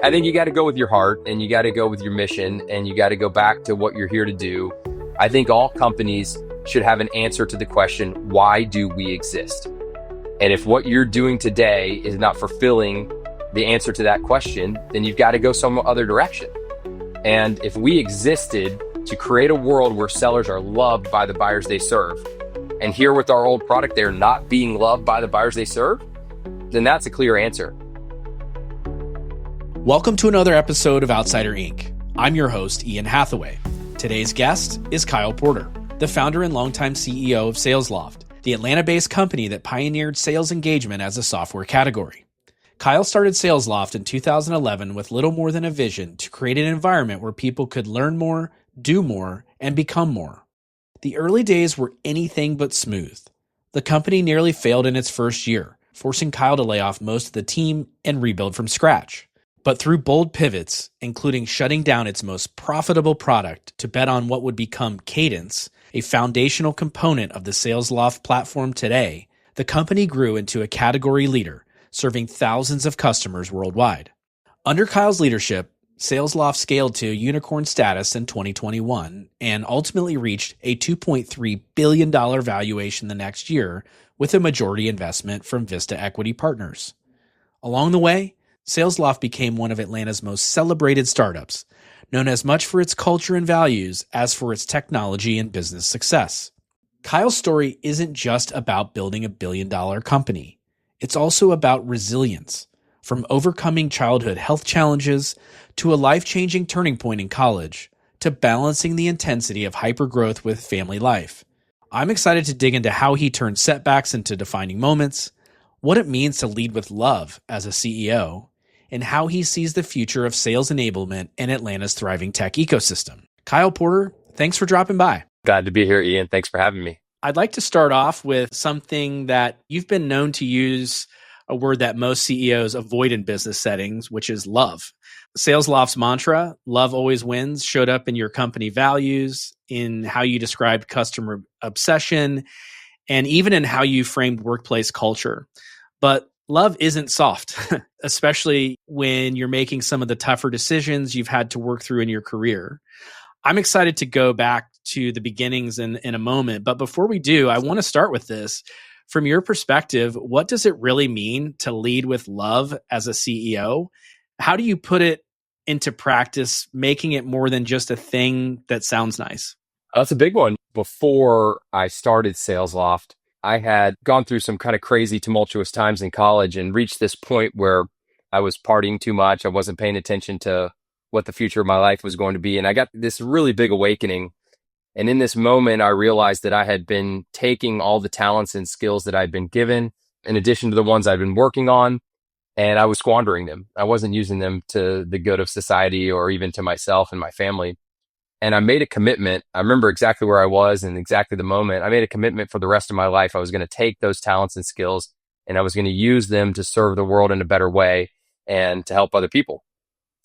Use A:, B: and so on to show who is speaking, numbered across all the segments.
A: I think you got to go with your heart, and you got to go with your mission, and you got to go back to what you're here to do. I think all companies should have an answer to the question, why do we exist? And if what you're doing today is not fulfilling the answer to that question, then you've got to go some other direction. And if we existed to create a world where sellers are loved by the buyers they serve, and here with our old product, they're not being loved by the buyers they serve, then that's a clear answer.
B: Welcome to another episode of Outsider Inc. I'm your host, Ian Hathaway. Today's guest is Kyle Porter, the founder and longtime CEO of SalesLoft, the Atlanta-based company that pioneered sales engagement as a software category. Kyle started SalesLoft in 2011 with little more than a vision to create an environment where people could learn more, do more, and become more. The early days were anything but smooth. The company nearly failed in its first year, forcing Kyle to lay off most of the team and rebuild from scratch. But through bold pivots, including shutting down its most profitable product to bet on what would become Cadence, a foundational component of the SalesLoft platform today, the company grew into a category leader, serving thousands of customers worldwide. Under Kyle's leadership, SalesLoft scaled to unicorn status in 2021 and ultimately reached a $2.3 billion valuation the next year with a majority investment from Vista equity partners. Along the way, SalesLoft became one of Atlanta's most celebrated startups, known as much for its culture and values as for its technology and business success. Kyle's story isn't just about building a billion-dollar company. It's also about resilience, from overcoming childhood health challenges to a life-changing turning point in college, to balancing the intensity of hypergrowth with family life. I'm excited to dig into how he turned setbacks into defining moments, what it means to lead with love as a CEO, and how he sees the future of sales enablement in Atlanta's thriving tech ecosystem. Kyle Porter, thanks for dropping by.
A: Glad to be here, Ian. Thanks for having me.
B: I'd like to start off with something that you've been known to use, a word that most CEOs avoid in business settings, which is love. SalesLoft's mantra, love always wins, showed up in your company values, in how you described customer obsession, and even in how you framed workplace culture. But love isn't soft, especially when you're making some of the tougher decisions you've had to work through in your career. I'm excited to go back to the beginnings in a moment. But before we do, I want to start with this. From your perspective, what does it really mean to lead with love as a CEO? How do you put it into practice, making it more than just a thing that sounds nice?
A: That's a big one. Before I started SalesLoft, I had gone through some kind of crazy, tumultuous times in college and reached this point where I was partying too much. I wasn't paying attention to what the future of my life was going to be. And I got this really big awakening. And in this moment, I realized that I had been taking all the talents and skills that I'd been given, in addition to the ones I'd been working on, and I was squandering them. I wasn't using them to the good of society or even to myself and my family. And I made a commitment. I remember exactly where I was and exactly the moment. I made a commitment for the rest of my life. I was going to take those talents and skills and I was going to use them to serve the world in a better way and to help other people.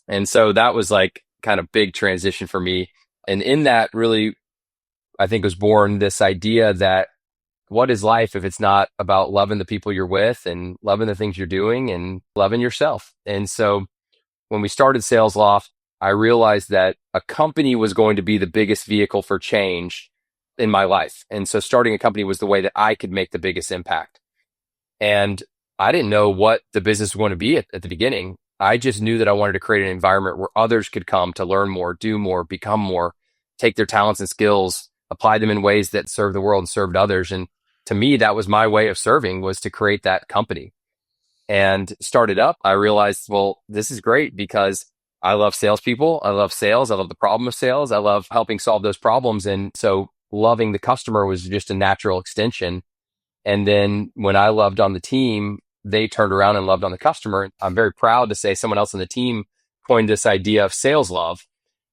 A: And so that was like kind of big transition for me. And in that really, I think was born this idea that what is life if it's not about loving the people you're with and loving the things you're doing and loving yourself? And so when we started SalesLoft, I realized that a company was going to be the biggest vehicle for change in my life. And so starting a company was the way that I could make the biggest impact. And I didn't know what the business was going to be at the beginning. I just knew that I wanted to create an environment where others could come to learn more, do more, become more, take their talents and skills, apply them in ways that serve the world and served others. And to me, that was my way of serving, was to create that company. And started up, I realized, well, this is great because I love salespeople. I love sales. I love the problem of sales. I love helping solve those problems. And so loving the customer was just a natural extension. And then when I loved on the team, they turned around and loved on the customer. I'm very proud to say someone else on the team coined this idea of sales love.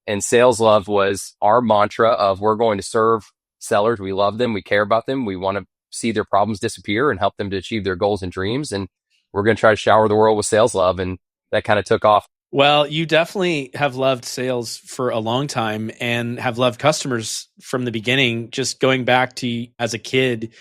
A: And sales love was our mantra of we're going to serve sellers. We love them. We care about them. We want to see their problems disappear and help them to achieve their goals and dreams. And we're going to try to shower the world with sales love. And that kind of took off.
B: Well, you definitely have loved sales for a long time and have loved customers from the beginning. Just going back to as a kid,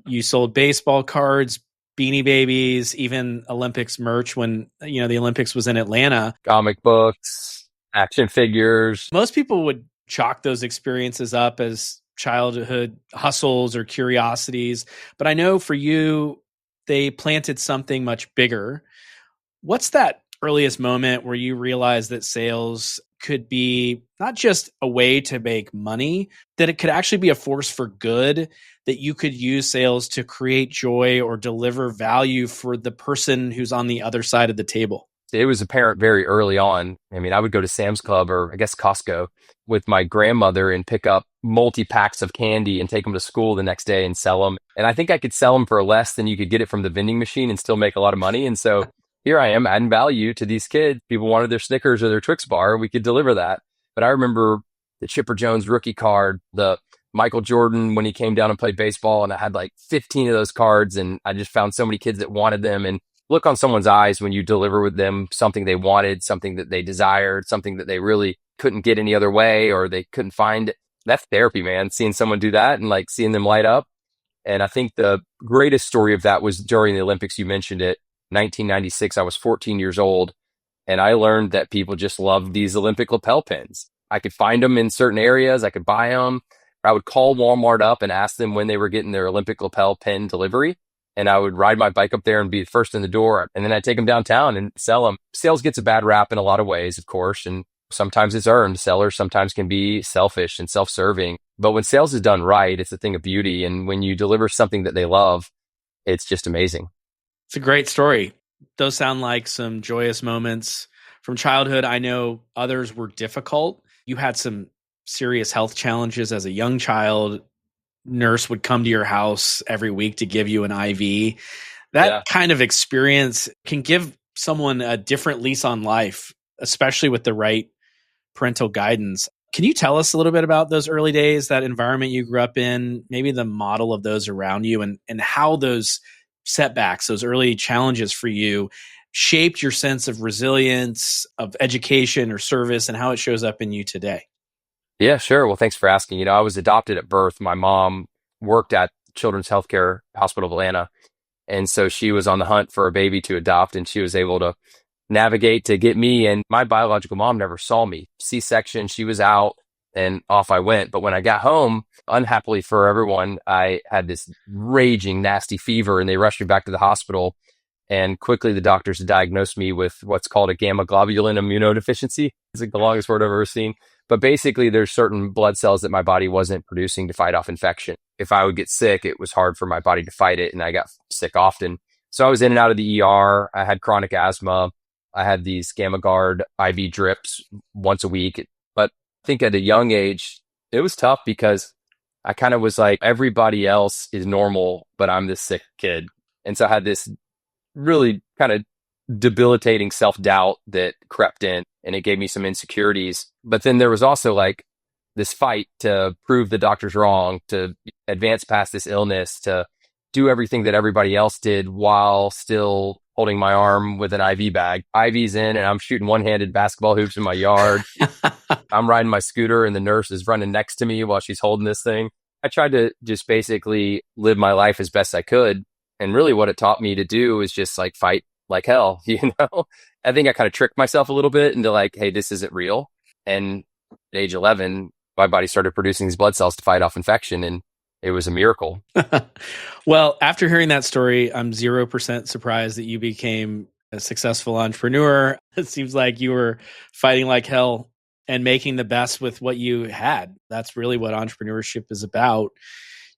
B: you sold baseball cards, Beanie Babies, even Olympics merch when, the Olympics was in Atlanta.
A: Comic books, action figures.
B: Most people would chalk those experiences up as childhood hustles or curiosities. But I know for you, they planted something much bigger. What's that earliest moment where you realized that sales could be not just a way to make money, that it could actually be a force for good, that you could use sales to create joy or deliver value for the person who's on the other side of the table?
A: It was apparent very early on. I mean, I would go to Sam's Club or I guess Costco with my grandmother and pick up multi-packs of candy and take them to school the next day and sell them. And I think I could sell them for less than you could get it from the vending machine and still make a lot of money. And so here I am adding value to these kids. People wanted their Snickers or their Twix bar. We could deliver that. But I remember the Chipper Jones rookie card, the Michael Jordan when he came down and played baseball, and I had like 15 of those cards, and I just found so many kids that wanted them. And look on someone's eyes when you deliver with them something they wanted, something that they desired, something that they really couldn't get any other way or they couldn't find. That's therapy, man. Seeing someone do that and like seeing them light up. And I think the greatest story of that was during the Olympics. You mentioned it, 1996. I was 14 years old, and I learned that people just loved these Olympic lapel pins. I could find them in certain areas. I could buy them. I would call Walmart up and ask them when they were getting their Olympic lapel pin delivery. And I would ride my bike up there and be first in the door. And then I'd take them downtown and sell them. Sales gets a bad rap in a lot of ways, of course. And sometimes it's earned. Sellers sometimes can be selfish and self-serving. But when sales is done right, it's a thing of beauty. And when you deliver something that they love, it's just amazing.
B: It's a great story. Those sound like some joyous moments from childhood. I know others were difficult. You had some serious health challenges as a young child. Nurse would come to your house every week to give you an IV. That kind of experience can give someone a different lease on life, especially with the right parental guidance. Can you tell us a little bit about those early days, that environment you grew up in, maybe the model of those around you, and how those setbacks, those early challenges for you shaped your sense of resilience, of education or service, and how it shows up in you today?
A: Yeah, sure. Well, thanks for asking. I was adopted at birth. My mom worked at Children's Healthcare Hospital of Atlanta. And so she was on the hunt for a baby to adopt, and she was able to navigate to get me. And my biological mom never saw me. C-section, she was out and off I went. But when I got home, unhappily for everyone, I had this raging, nasty fever, and they rushed me back to the hospital. And quickly the doctors diagnosed me with what's called a gamma globulin immunodeficiency. It's like the longest word I've ever seen. But basically, there's certain blood cells that my body wasn't producing to fight off infection. If I would get sick, it was hard for my body to fight it, and I got sick often. So I was in and out of the ER. I had chronic asthma. I had these Gamma Guard IV drips once a week. But I think at a young age, it was tough because I kind of was like, everybody else is normal, but I'm this sick kid. And so I had this really kind of debilitating self-doubt that crept in, and it gave me some insecurities. But then there was also like this fight to prove the doctors wrong, to advance past this illness, to do everything that everybody else did while still holding my arm with an IV bag. IV's in, and I'm shooting one-handed basketball hoops in my yard. I'm riding my scooter, and the nurse is running next to me while she's holding this thing. I tried to just basically live my life as best I could. And really what it taught me to do is just like fight like hell, I think I kind of tricked myself a little bit into like, hey, this isn't real. And at age 11, my body started producing these blood cells to fight off infection, and it was a miracle.
B: Well, after hearing that story, I'm 0% surprised that you became a successful entrepreneur. It seems like you were fighting like hell and making the best with what you had. That's really what entrepreneurship is about.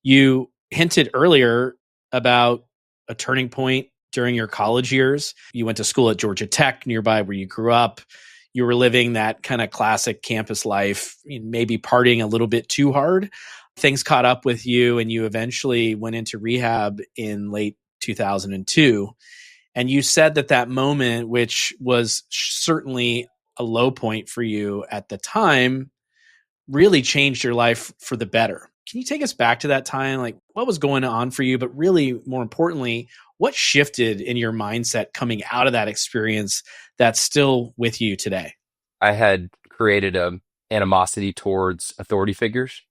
B: You hinted earlier about a turning point during your college years. You went to school at Georgia Tech, nearby where you grew up. You were living that kind of classic campus life, maybe partying a little bit too hard. Things caught up with you, and you eventually went into rehab in late 2002. And you said that moment, which was certainly a low point for you at the time, really changed your life for the better. Can you take us back to that time? Like, what was going on for you? But really, more importantly, what shifted in your mindset coming out of that experience that's still with you today?
A: I had created a animosity towards authority figures.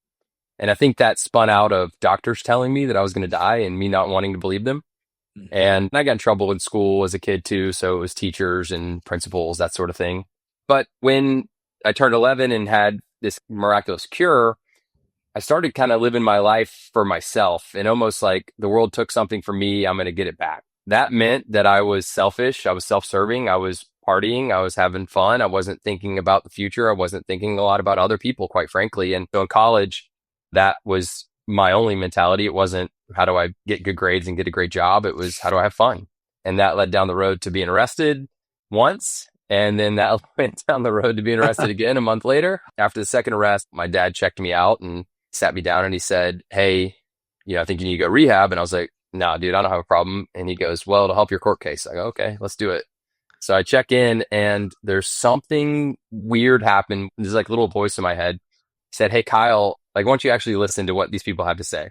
A: And I think that spun out of doctors telling me that I was going to die and me not wanting to believe them. And I got in trouble in school as a kid too. So it was teachers and principals, that sort of thing. But when I turned 11 and had this miraculous cure, I started kind of living my life for myself, and almost like the world took something from me, I'm going to get it back. That meant that I was selfish. I was self-serving. I was partying. I was having fun. I wasn't thinking about the future. I wasn't thinking a lot about other people, quite frankly. And so in college, that was my only mentality. It wasn't how do I get good grades and get a great job? It was how do I have fun? And that led down the road to being arrested once. And then that went down the road to being arrested again a month later. After the second arrest, my dad checked me out and sat me down and he said, "Hey, I think you need to go rehab." And I was like, "No, dude, I don't have a problem." And he goes, "Well, it'll help your court case." I go, "Okay, let's do it." So I check in and there's something weird happened. There's like a little voice in my head. He said, "Hey, Kyle, like, why don't you actually listen to what these people have to say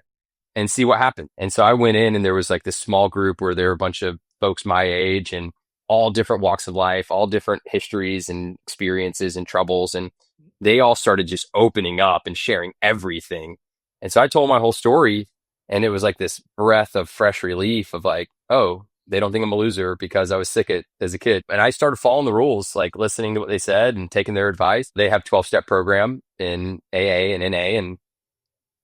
A: and see what happened?" And so I went in and there was like this small group where there were a bunch of folks my age and all different walks of life, all different histories and experiences and troubles. And they all started just opening up and sharing everything. And so I told my whole story, and it was like this breath of fresh relief of like, oh, they don't think I'm a loser because I was sick as a kid. And I started following the rules, like listening to what they said and taking their advice. They have 12-step program in AA and NA. And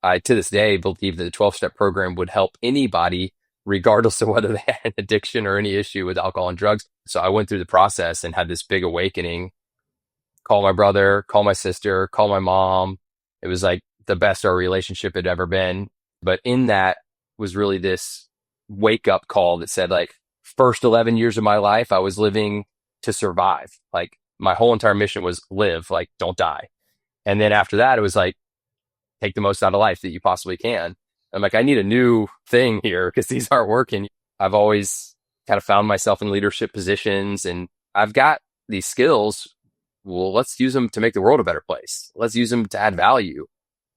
A: I, to this day, believe that the 12-step program would help anybody, regardless of whether they had an addiction or any issue with alcohol and drugs. So I went through the process and had this big awakening. Call my brother, call my sister, call my mom. It was like the best our relationship had ever been. But in that was really this wake up call that said, like, first 11 years of my life, I was living to survive. Like my whole entire mission was live, like don't die. And then after that, it was like, take the most out of life that you possibly can. I'm like, I need a new thing here because these aren't working. I've always kind of found myself in leadership positions and I've got these skills. Well, let's use them to make the world a better place. Let's use them to add value.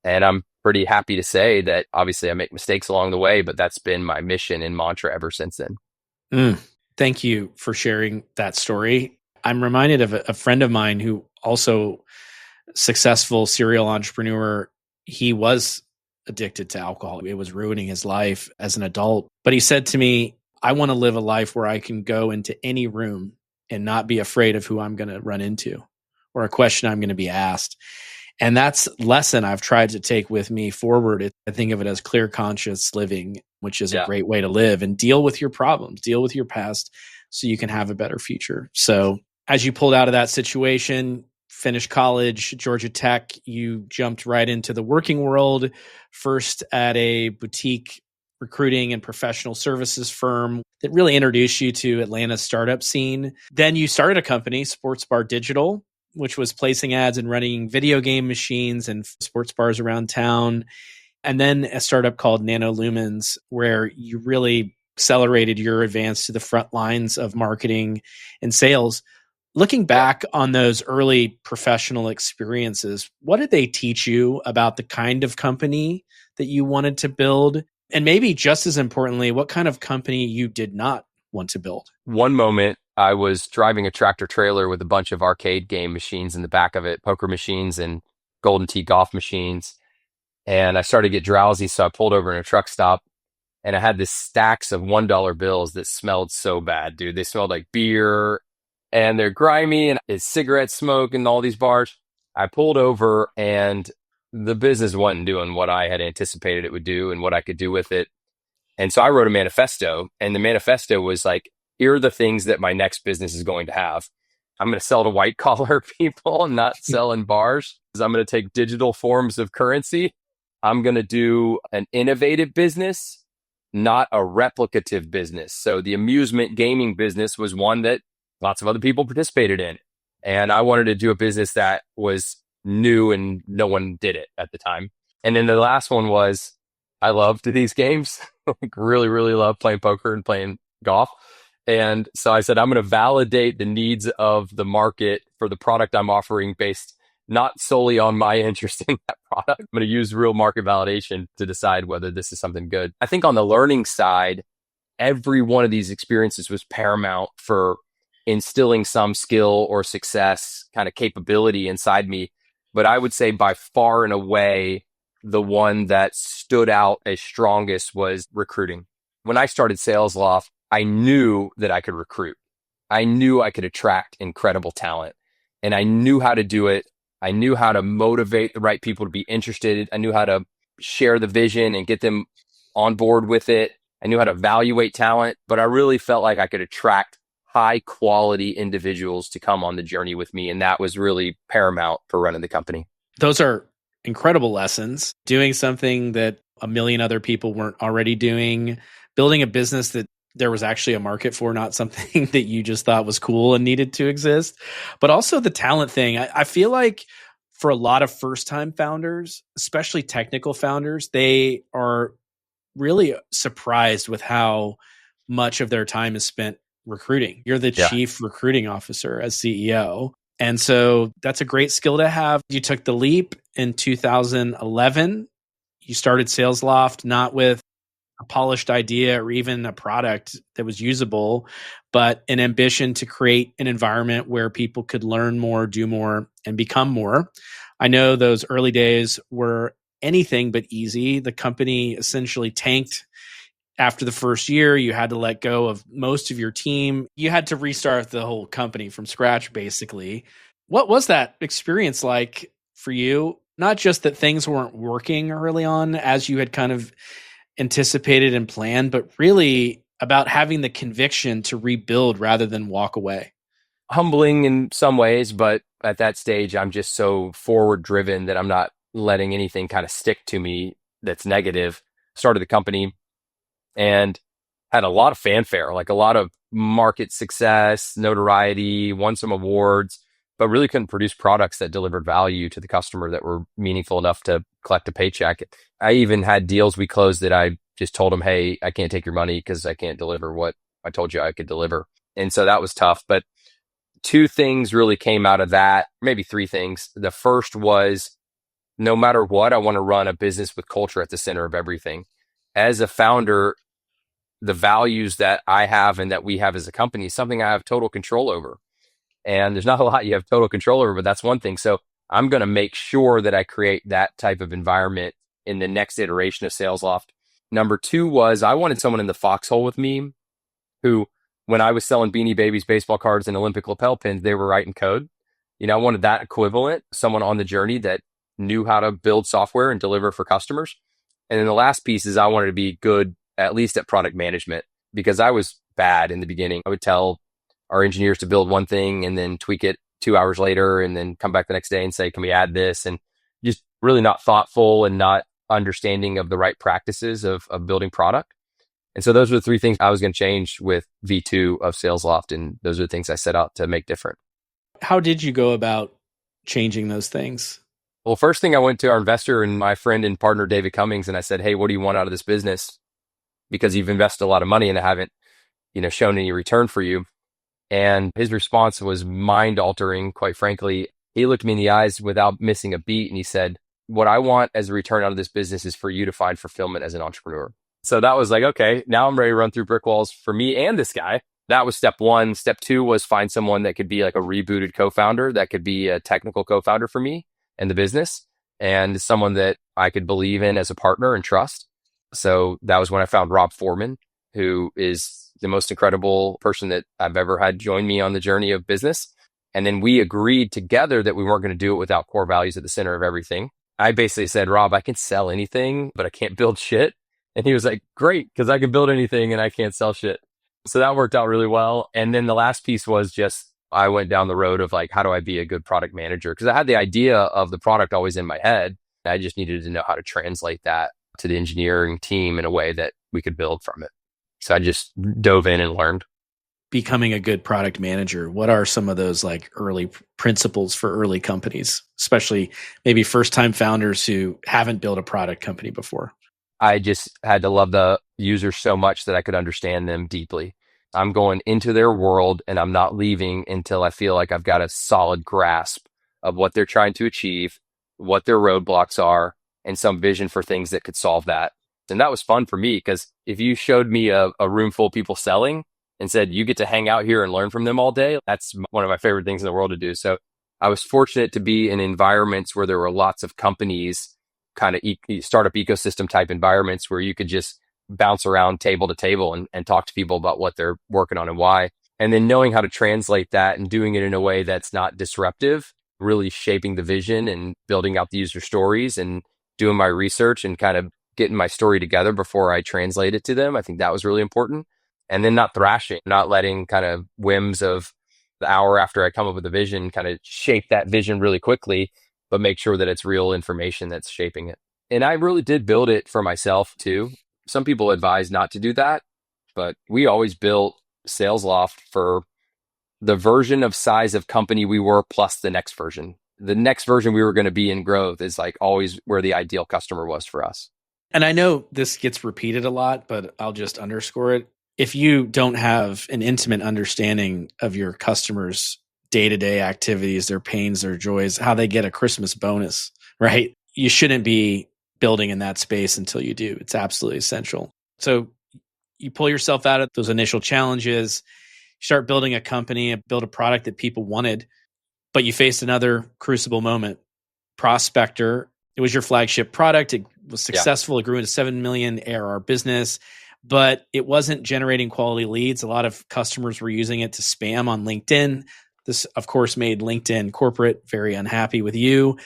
A: And I'm pretty happy to say that obviously I make mistakes along the way, but that's been my mission and mantra ever since then.
B: Thank you for sharing that story. I'm reminded of a friend of mine who also successful serial entrepreneur. He was addicted to alcohol. It was ruining his life as an adult. But he said to me, I want to live a life where I can go into any room and not be afraid of who I'm going to run into or a question I'm going to be asked. And that's a lesson I've tried to take with me forward. I think of it as clear conscious living, which is a great way to live and deal with your problems, deal with your past so you can have a better future. So as you pulled out of that situation, finished college, Georgia Tech, you jumped right into the working world, first at a boutique recruiting and professional services firm that really introduced you to Atlanta's startup scene. Then you started a company, Sports Bar Digital, which was placing ads and running video game machines and sports bars around town. And then a startup called Nano Lumens, where you really accelerated your advance to the front lines of marketing and sales. Looking back on those early professional experiences, what did they teach you about the kind of company that you wanted to build? And maybe just as importantly, what kind of company you did not want to build?
A: One moment, I was driving a tractor trailer with a bunch of arcade game machines in the back of it, poker machines and Golden Tee golf machines. And I started to get drowsy, so I pulled over in a truck stop. And I had this stacks of $1 bills that smelled so bad, dude. They smelled like beer and they're grimy and it's cigarette smoke and all these bars. I pulled over and the business wasn't doing what I had anticipated it would do and what I could do with it. And so I wrote a manifesto, and the manifesto was like, here are the things that my next business is going to have. I'm going to sell to white collar people and not sell in bars. I'm going to take digital forms of currency. I'm going to do an innovative business, not a replicative business. So the amusement gaming business was one that lots of other people participated in. And I wanted to do a business that was new and no one did it at the time. And then the last one was, I loved these games, like really, really love playing poker and playing golf. And so I said, I'm going to validate the needs of the market for the product I'm offering based not solely on my interest in that product. I'm going to use real market validation to decide whether this is something good. I think on the learning side, every one of these experiences was paramount for instilling some skill or success kind of capability inside me. But I would say by far and away, the one that stood out as strongest was recruiting. When I started SalesLoft, I knew that I could recruit. I knew I could attract incredible talent, and I knew how to do it. I knew how to motivate the right people to be interested. I knew how to share the vision and get them on board with it. I knew how to evaluate talent, but I really felt like I could attract high quality individuals to come on the journey with me. And that was really paramount for running the company.
B: Those are incredible lessons. Doing something that a million other people weren't already doing, building a business that there was actually a market for, not something that you just thought was cool and needed to exist. But also the talent thing. I feel like for a lot of first-time founders, especially technical founders, they are really surprised with how much of their time is spent recruiting. You're the
A: Yeah.
B: chief recruiting officer as CEO. And so that's a great skill to have. You took the leap in 2011. You started SalesLoft, not with a polished idea or even a product that was usable, but an ambition to create an environment where people could learn more, do more, and become more. I know those early days were anything but easy. The company essentially tanked after the first year. You had to let go of most of your team. You had to restart the whole company from scratch, basically. What was that experience like for you? Not just that things weren't working early on as you had kind of anticipated and planned, but really about having the conviction to rebuild rather than walk away.
A: Humbling in some ways, but at that stage, I'm just so forward driven that I'm not letting anything kind of stick to me that's negative. Started the company and had a lot of fanfare, like a lot of market success, notoriety, won some awards, but really couldn't produce products that delivered value to the customer that were meaningful enough to collect a paycheck. I even had deals we closed that I just told them, hey, I can't take your money because I can't deliver what I told you I could deliver. And so that was tough. But two things really came out of that, maybe three things. The first was no matter what, I want to run a business with culture at the center of everything. As a founder, the values that I have and that we have as a company is something I have total control over. And there's not a lot you have total control over, but that's one thing. So I'm going to make sure that I create that type of environment in the next iteration of SalesLoft. Number two was I wanted someone in the foxhole with me who, when I was selling Beanie Babies, baseball cards, and Olympic lapel pins, they were writing code. I wanted that equivalent, someone on the journey that knew how to build software and deliver for customers. And then the last piece is I wanted to be good, at least at product management, because I was bad in the beginning. I would tell our engineers to build one thing and then tweak it 2 hours later and then come back the next day and say, can we add this? And just really not thoughtful and not understanding of the right practices of building product. And so those are the three things I was going to change with V2 of SalesLoft. And those are the things I set out to make different.
B: How did you go about changing those things?
A: Well, first thing I went to our investor and my friend and partner, David Cummings, and I said, hey, what do you want out of this business? Because you've invested a lot of money and I haven't, shown any return for you. And his response was mind altering, quite frankly. He looked me in the eyes without missing a beat. And he said, what I want as a return out of this business is for you to find fulfillment as an entrepreneur. So that was like, okay, now I'm ready to run through brick walls for me and this guy. That was step one. Step two was find someone that could be like a rebooted co-founder, that could be a technical co-founder for me and the business, and someone that I could believe in as a partner and trust. So that was when I found Rob Foreman, who is the most incredible person that I've ever had join me on the journey of business. And then we agreed together that we weren't going to do it without core values at the center of everything. I basically said, Rob, I can sell anything, but I can't build shit. And he was like, great, because I can build anything and I can't sell shit. So that worked out really well. And then the last piece was just, I went down the road of like, how do I be a good product manager? Because I had the idea of the product always in my head. I just needed to know how to translate that to the engineering team in a way that we could build from it. So I just dove in and learned.
B: Becoming a good product manager, what are some of those like early principles for early companies, especially maybe first-time founders who haven't built a product company before?
A: I just had to love the users so much that I could understand them deeply. I'm going into their world and I'm not leaving until I feel like I've got a solid grasp of what they're trying to achieve, what their roadblocks are, and some vision for things that could solve that. And that was fun for me because if you showed me a room full of people selling and said, you get to hang out here and learn from them all day, that's one of my favorite things in the world to do. So I was fortunate to be in environments where there were lots of companies, kind of startup ecosystem type environments where you could just bounce around table to table and talk to people about what they're working on and why. And then knowing how to translate that and doing it in a way that's not disruptive, really shaping the vision and building out the user stories and doing my research and kind of getting my story together before I translate it to them. I think that was really important. And then not thrashing, not letting kind of whims of the hour after I come up with a vision kind of shape that vision really quickly, but make sure that it's real information that's shaping it. And I really did build it for myself too. Some people advise not to do that, but we always built SalesLoft for the version of size of company we were plus the next version. The next version we were going to be in growth is like always where the ideal customer was for us.
B: And I know this gets repeated a lot, but I'll just underscore it. If you don't have an intimate understanding of your customers' day-to-day activities, their pains, their joys, how they get a Christmas bonus, right? You shouldn't be building in that space until you do. It's absolutely essential. So you pull yourself out of those initial challenges, start building a company, build a product that people wanted, but you faced another crucible moment. Prospector, it was your flagship product. It was successful. Yeah. It grew into 7 million ARR business, but it wasn't generating quality leads. A lot of customers were using it to spam on LinkedIn. This, of course, made LinkedIn corporate very unhappy with you.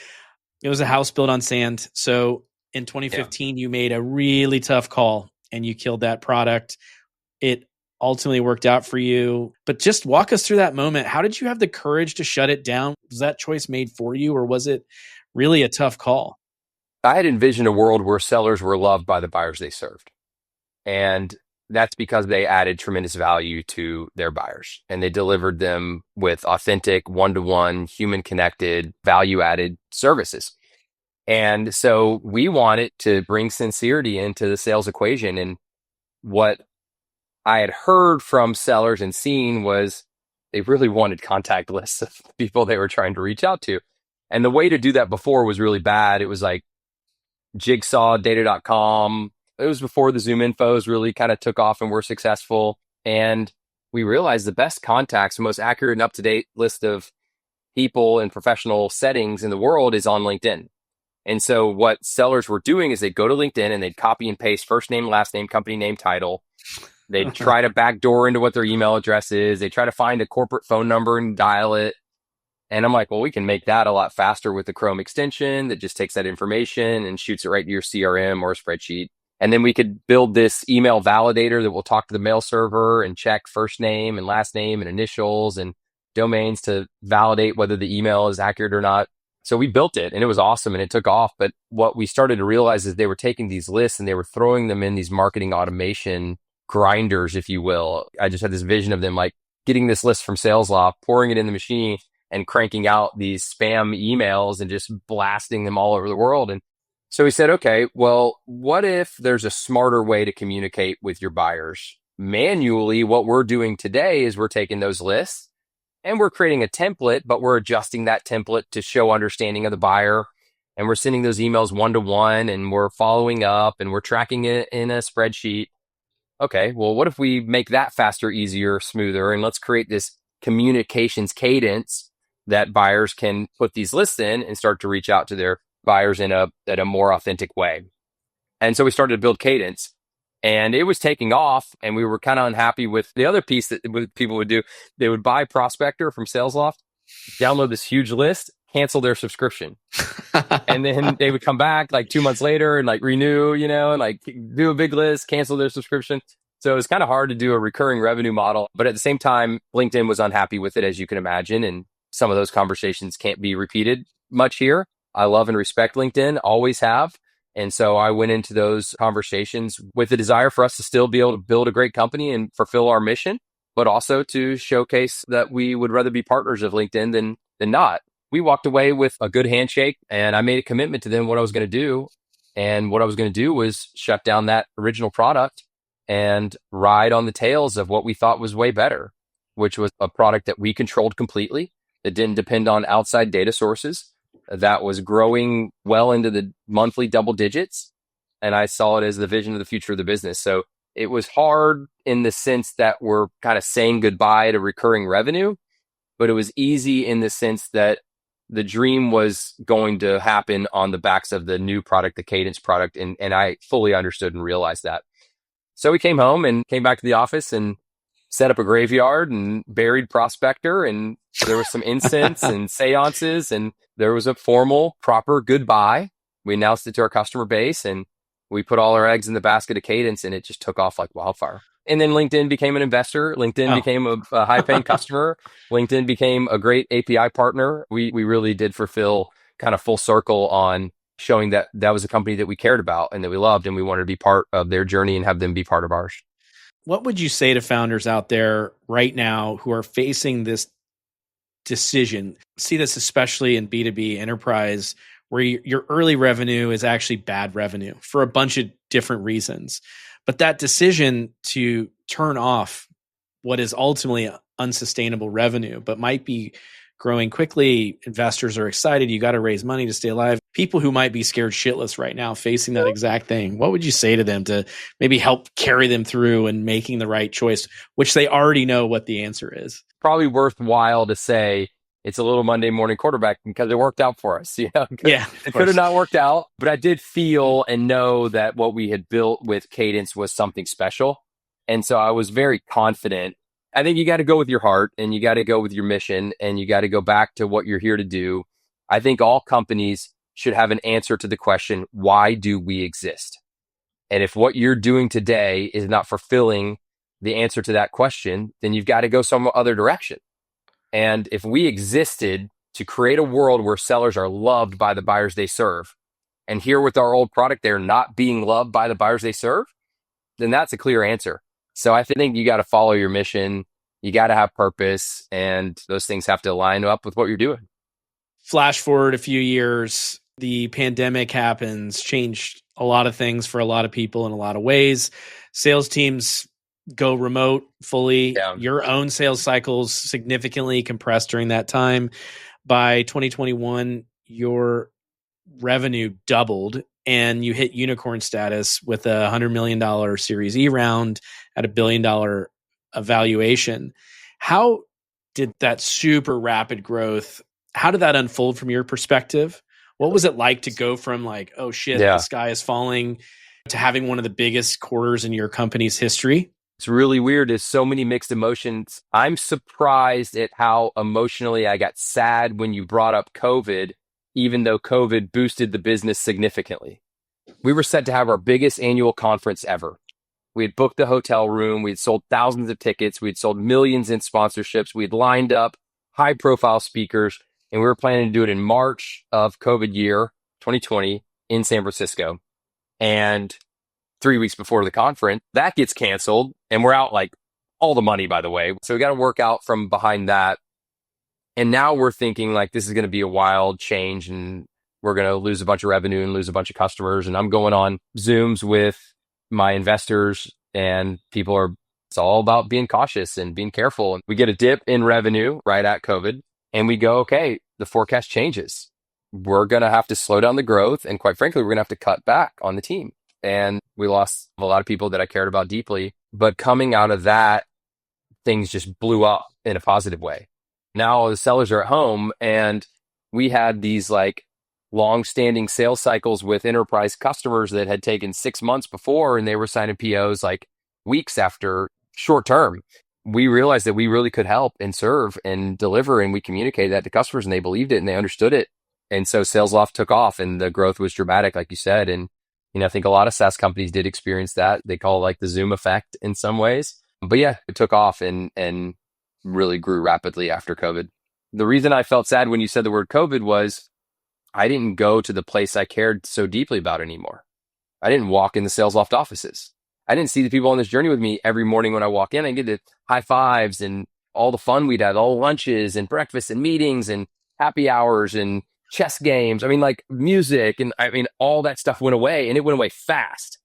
B: It was a house built on sand. So in 2015, you made a really tough call and you killed that product. It ultimately worked out for you. But just walk us through that moment. How did you have the courage to shut it down? Was that choice made for you, or was it really a tough call?
A: I had envisioned a world where sellers were loved by the buyers they served. And that's because they added tremendous value to their buyers and they delivered them with authentic, one-to-one, human-connected, value-added services. And so we wanted to bring sincerity into the sales equation. And what I had heard from sellers and seen was they really wanted contact lists of people they were trying to reach out to. And the way to do that before was really bad. It was like Jigsaw, data.com. It was before the Zoom infos really kind of took off and were successful. And we realized the best contacts, the most accurate and up-to-date list of people in professional settings in the world is on LinkedIn. And so what sellers were doing is they'd go to LinkedIn and they'd copy and paste first name, last name, company name, title. They'd try to backdoor into what their email address is. They try to find a corporate phone number and dial it. And I'm like, well, we can make that a lot faster with the Chrome extension that just takes that information and shoots it right to your CRM or a spreadsheet. And then we could build this email validator that will talk to the mail server and check first name and last name and initials and domains to validate whether the email is accurate or not. So we built it and it was awesome and it took off. But what we started to realize is they were taking these lists and they were throwing them in these marketing automation grinders, if you will. I just had this vision of them like getting this list from SalesLoft, pouring it in the machine and cranking out these spam emails and just blasting them all over the world. And so we said, okay, well, what if there's a smarter way to communicate with your buyers? Manually, what we're doing today is we're taking those lists and we're creating a template, but we're adjusting that template to show understanding of the buyer. And we're sending those emails one-to-one and we're following up and we're tracking it in a spreadsheet. Okay, well, what if we make that faster, easier, smoother? And let's create this communications cadence that buyers can put these lists in and start to reach out to their buyers in a more authentic way. And so we started to build cadence and it was taking off and we were kind of unhappy with the other piece that people would do. They would buy Prospector from SalesLoft, download this huge list, cancel their subscription. And then they would come back like 2 months later and like renew, and like do a big list, cancel their subscription. So it was kind of hard to do a recurring revenue model. But at the same time, LinkedIn was unhappy with it, as you can imagine. And some of those conversations can't be repeated much here. I love and respect LinkedIn, always have. And so I went into those conversations with the desire for us to still be able to build a great company and fulfill our mission, but also to showcase that we would rather be partners of LinkedIn than not. We walked away with a good handshake and I made a commitment to them what I was going to do. And what I was going to do was shut down that original product and ride on the tails of what we thought was way better, which was a product that we controlled completely, that didn't depend on outside data sources, that was growing well into the monthly double digits. And I saw it as the vision of the future of the business. So it was hard in the sense that we're kind of saying goodbye to recurring revenue, but it was easy in the sense that the dream was going to happen on the backs of the new product, the Cadence product. And I fully understood and realized that. So we came home and came back to the office and set up a graveyard and buried Prospector. And there was some incense and seances, and there was a formal, proper goodbye. We announced it to our customer base, and we put all our eggs in the basket of Cadence, and it just took off like wildfire. And then LinkedIn became an investor. LinkedIn
B: Oh,
A: became a high paying customer. LinkedIn became a great API partner. We really did fulfill kind of full circle on showing that that was a company that we cared about and that we loved, and we wanted to be part of their journey and have them be part of ours.
B: what would you say to founders out there right now who are facing this decision? See this especially in B2B enterprise, where your early revenue is actually bad revenue for a bunch of different reasons. But that decision to turn off what is ultimately unsustainable revenue, but might be growing quickly, investors are excited, you got to raise money to stay alive. People who might be scared shitless right now facing that exact thing, what would you say to them to maybe help carry them through and making the right choice, which they already know what the answer is?
A: Probably worthwhile to say it's a little Monday morning quarterback because it worked out for us.
B: Yeah,
A: It could have not worked out, but I did feel and know that what we had built with Cadence was something special. And so I was very confident. I think you got to go with your heart, and you got to go with your mission, and you got to go back to what you're here to do. I think all companies should have an answer to the question, why do we exist? And if what you're doing today is not fulfilling the answer to that question, then you've got to go some other direction. And if we existed to create a world where sellers are loved by the buyers they serve, and here with our old product, they're not being loved by the buyers they serve, then that's a clear answer. So I think you got to follow your mission. You got to have purpose, and those things have to line up with what you're doing.
B: Flash forward a few years, the pandemic happens, changed a lot of things for a lot of people in a lot of ways. Sales teams go remote fully.
A: Yeah.
B: Your own sales cycles significantly compressed during that time. By 2021, your revenue doubled and you hit unicorn status with a $100 million Series E round at $1 billion valuation. How did that super rapid growth, how did that unfold from your perspective? What was it like to go from like, oh shit, the sky is falling, to having one of the biggest quarters in your company's history?
A: It's really weird. There's so many mixed emotions. I'm surprised at how emotionally I got sad when you brought up COVID, even though COVID boosted the business significantly. We were set to have our biggest annual conference ever. We had booked the hotel room. We had sold thousands of tickets. We had sold millions in sponsorships. We had lined up high profile speakers, and we were planning to do it in March of COVID year 2020 in San Francisco. And 3 weeks before the conference, that gets canceled, and we're out like all the money, by the way. So we got to work out from behind that. And now we're thinking like this is going to be a wild change, and we're going to lose a bunch of revenue and lose a bunch of customers. And I'm going on Zooms with my investors, and it's all about being cautious and being careful. And we get a dip in revenue right at COVID, and we go, okay, the forecast changes. We're going to have to slow down the growth. And quite frankly, we're going to have to cut back on the team. And we lost a lot of people that I cared about deeply. But coming out of that, things just blew up in a positive way. Now the sellers are at home, and we had these like long-standing sales cycles with enterprise customers that had taken 6 months before, and they were signing POs like weeks after short term. We realized that we really could help and serve and deliver, and we communicated that to customers, and they believed it and they understood it. And so SalesLoft took off, and the growth was dramatic, like you said. And I think a lot of SaaS companies did experience that. They call it like the Zoom effect in some ways. But yeah, it took off and really grew rapidly after COVID. The reason I felt sad when you said the word COVID was I didn't go to the place I cared so deeply about anymore. I didn't walk in the SalesLoft offices. I didn't see the people on this journey with me every morning when I walk in. I get the high fives and all the fun we'd had, all lunches and breakfasts and meetings and happy hours and chess games. I mean, like music, and all that stuff went away, and it went away fast.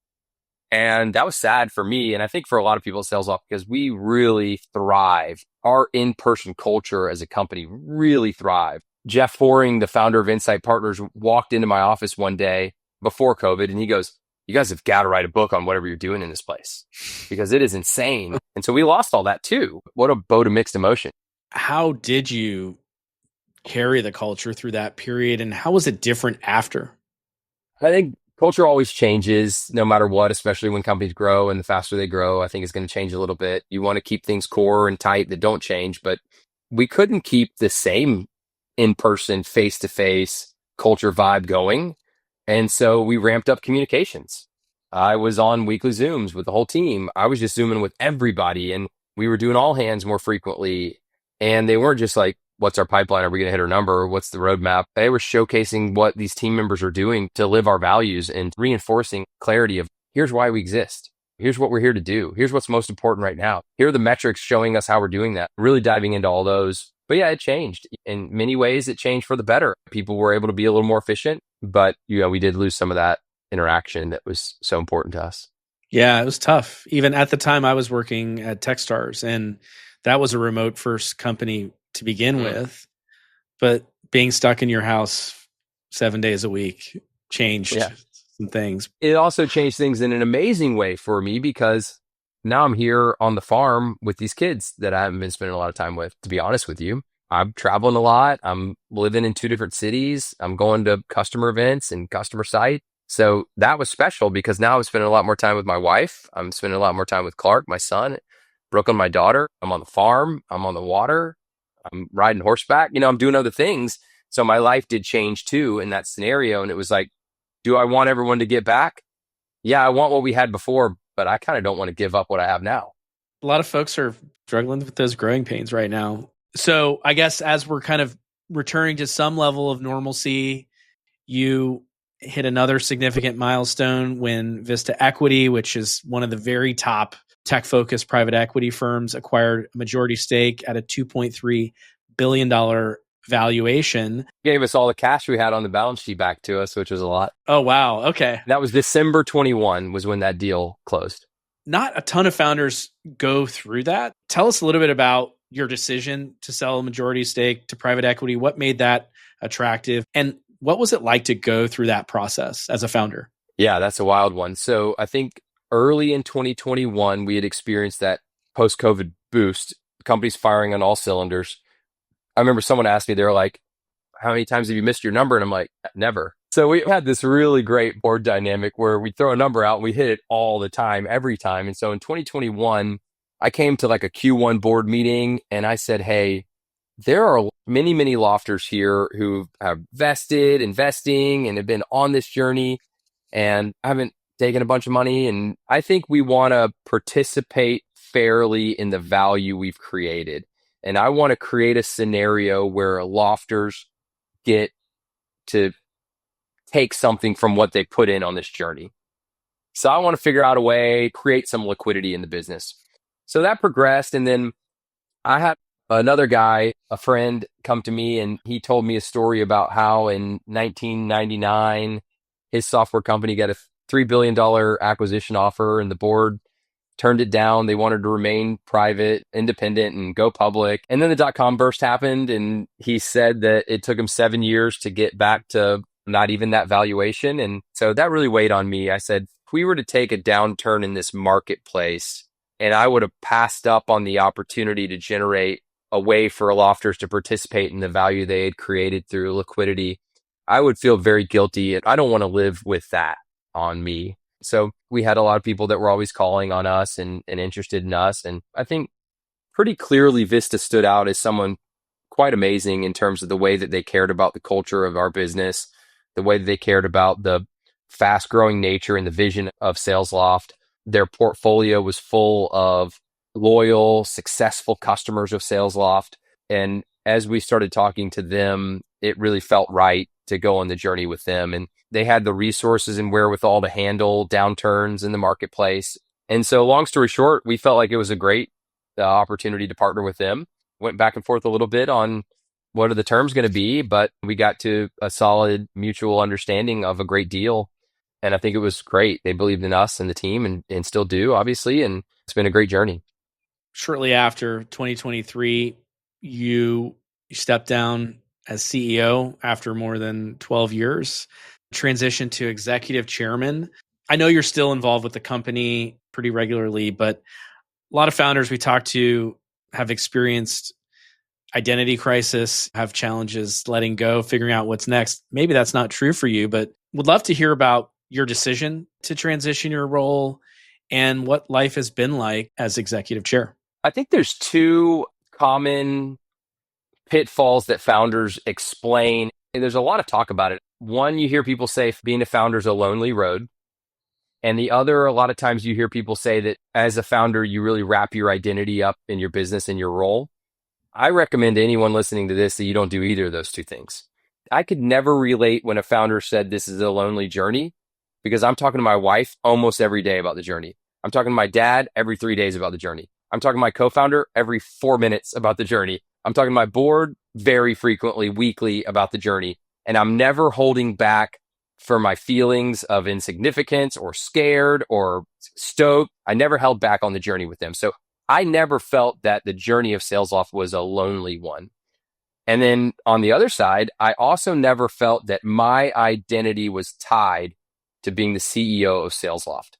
A: And that was sad for me. And I think for a lot of people at SalesLoft, because we really thrive. Our in-person culture as a company really thrive. Jeff Horing, the founder of Insight Partners, walked into my office one day before COVID, and he goes, "You guys have got to write a book on whatever you're doing in this place, because it is insane." And so we lost all that too. What a boat of mixed emotion.
B: How did you carry the culture through that period, and how was it different after?
A: I think Culture always changes no matter what, especially when companies grow, and the faster they grow, I think it's going to change a little bit. You want to keep things core and tight that don't change, but we couldn't keep the same in-person, face-to-face culture vibe going. And so we ramped up communications. I was on weekly Zooms with the whole team. I was just Zooming with everybody, and we were doing all hands more frequently. And they weren't just like, what's our pipeline? Are we going to hit our number? What's the roadmap? They were showcasing what these team members are doing to live our values and reinforcing clarity of here's why we exist. Here's what we're here to do. Here's what's most important right now. Here are the metrics showing us how we're doing that. Really diving into all those. But yeah, it changed. In many ways, it changed for the better. People were able to be a little more efficient, but we did lose some of that interaction that was so important to us.
B: Yeah, it was tough. Even at the time I was working at Techstars, and that was a remote first company to begin with, but being stuck in your house 7 days a week changed some things.
A: It also changed things in an amazing way for me because now I'm here on the farm with these kids that I haven't been spending a lot of time with, to be honest with you. I'm traveling a lot. I'm living in 2 different cities. I'm going to customer events and customer site. So that was special because now I'm spending a lot more time with my wife. I'm spending a lot more time with Clark, my son, Brooklyn, my daughter. I'm on the farm. I'm on the water. I'm riding horseback. I'm doing other things. So my life did change too in that scenario. And it was like, do I want everyone to get back? Yeah, I want what we had before, but I kind of don't want to give up what I have now.
B: A lot of folks are struggling with those growing pains right now. So I guess as we're kind of returning to some level of normalcy, you hit another significant milestone when Vista Equity, which is one of the very top tech-focused private equity firms, acquired a majority stake at a $2.3 billion valuation.
A: Gave us all the cash we had on the balance sheet back to us, which was a lot.
B: Oh, wow. Okay.
A: That was December 21 was when that deal closed.
B: Not a ton of founders go through that. Tell us a little bit about your decision to sell a majority stake to private equity. What made that attractive? And what was it like to go through that process as a founder?
A: Yeah, that's a wild one. So I think early in 2021, we had experienced that post-COVID boost, companies firing on all cylinders. I remember someone asked me, they were like, how many times have you missed your number? And I'm like, never. So we had this really great board dynamic where we throw a number out and we hit it all the time, every time. And so in 2021, I came to like a Q1 board meeting and I said, hey, there are many, many lofters here who have investing and have been on this journey and haven't taken a bunch of money. And I think we want to participate fairly in the value we've created. And I want to create a scenario where lofters get to take something from what they put in on this journey. So I want to figure out a way, create some liquidity in the business. So that progressed. And then I had another guy, a friend, come to me and he told me a story about how in 1999, his software company got a $3 billion acquisition offer and the board turned it down. They wanted to remain private, independent, and go public. And then the dot-com burst happened, and he said that it took him 7 years to get back to not even that valuation. And so that really weighed on me. I said, if we were to take a downturn in this marketplace, and I would have passed up on the opportunity to generate a way for lofters to participate in the value they had created through liquidity, I would feel very guilty. And I don't want to live with that on me. So we had a lot of people that were always calling on us and interested in us. And I think pretty clearly Vista stood out as someone quite amazing in terms of the way that they cared about the culture of our business, the way that they cared about the fast growing nature and the vision of SalesLoft. Their portfolio was full of loyal, successful customers of SalesLoft. And as we started talking to them, it really felt right to go on the journey with them. And they had the resources and wherewithal to handle downturns in the marketplace. And so long story short, we felt like it was a great opportunity to partner with them. Went back and forth a little bit on what are the terms going to be, but we got to a solid mutual understanding of a great deal. And I think it was great. They believed in us and the team and still do, obviously. And it's been a great journey.
B: Shortly after 2023, you stepped down as CEO after more than 12 years, transitioned to executive chairman. I know you're still involved with the company pretty regularly, but a lot of founders we talk to have experienced identity crisis, have challenges letting go, figuring out what's next. Maybe that's not true for you, but would love to hear about your decision to transition your role and what life has been like as executive chair.
A: I think there's two common pitfalls that founders explain. And there's a lot of talk about it. One, you hear people say being a founder is a lonely road. And the other, a lot of times you hear people say that as a founder, you really wrap your identity up in your business and your role. I recommend to anyone listening to this that you don't do either of those two things. I could never relate when a founder said this is a lonely journey because I'm talking to my wife almost every day about the journey. I'm talking to my dad every 3 days about the journey. I'm talking to my co-founder every 4 minutes about the journey. I'm talking to my board very frequently, weekly about the journey. And I'm never holding back for my feelings of insignificance or scared or stoked. I never held back on the journey with them. So I never felt that the journey of SalesLoft was a lonely one. And then on the other side, I also never felt that my identity was tied to being the CEO of SalesLoft.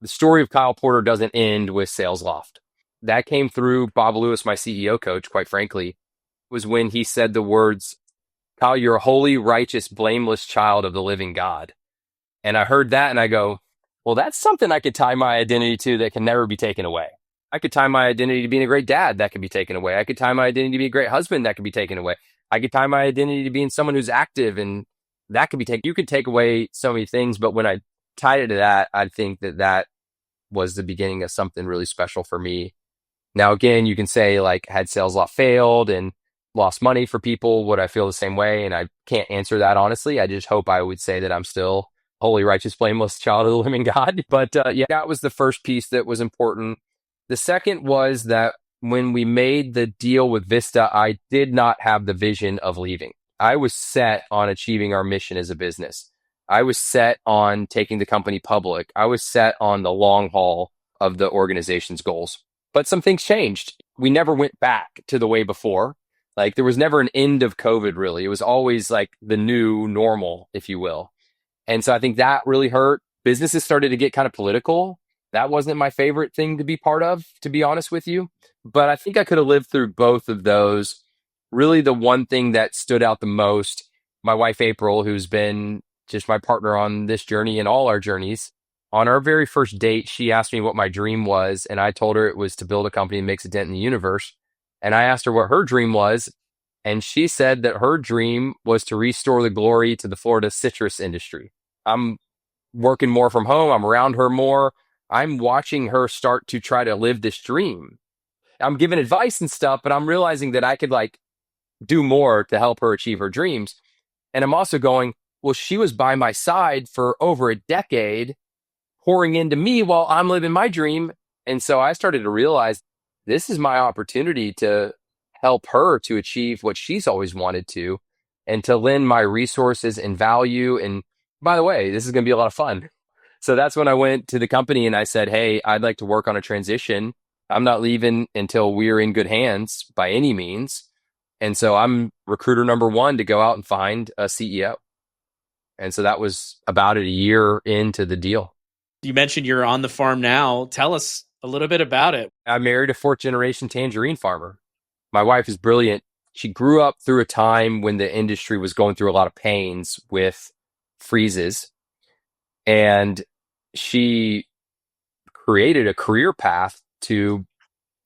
A: The story of Kyle Porter doesn't end with SalesLoft. That came through Bob Lewis, my CEO coach, quite frankly, was when he said the words, "Kyle, you're a holy, righteous, blameless child of the living God." And I heard that and I go, well, that's something I could tie my identity to that can never be taken away. I could tie my identity to being a great dad that could be taken away. I could tie my identity to be a great husband that could be taken away. I could tie my identity to being someone who's active and that could be taken. You could take away so many things, but when I tied it to that, I think that that was the beginning of something really special for me. Now, again, you can say like, had SalesLoft failed and lost money for people, would I feel the same way? And I can't answer that honestly. I just hope I would say that I'm still holy, righteous, blameless child of the living God. But yeah, that was the first piece that was important. The second was that when we made the deal with Vista, I did not have the vision of leaving. I was set on achieving our mission as a business. I was set on taking the company public. I was set on the long haul of the organization's goals. But some things changed. We never went back to the way before. Like there was never an end of COVID, really. It was always like the new normal, if you will. And so I think that really hurt. Businesses started to get kind of political. That wasn't my favorite thing to be part of, to be honest with you. But I think I could have lived through both of those. Really, the one thing that stood out the most, my wife, April, who's been just my partner on this journey and all our journeys, on our very first date, she asked me what my dream was. And I told her it was to build a company that makes a dent in the universe. And I asked her what her dream was. And she said that her dream was to restore the glory to the Florida citrus industry. I'm working more from home. I'm around her more. I'm watching her start to try to live this dream. I'm giving advice and stuff, but I'm realizing that I could like do more to help her achieve her dreams. And I'm also going, well, she was by my side for over a decade, pouring into me while I'm living my dream. And so I started to realize this is my opportunity to help her to achieve what she's always wanted to and to lend my resources and value. And by the way, this is going to be a lot of fun. So that's when I went to the company and I said, hey, I'd like to work on a transition. I'm not leaving until we're in good hands by any means. And so I'm recruiter number one to go out and find a CEO. And so that was about a year into the deal.
B: You mentioned you're on the farm now. Tell us a little bit about it.
A: I married a fourth generation tangerine farmer. My wife is brilliant. She grew up through a time when the industry was going through a lot of pains with freezes. And she created a career path to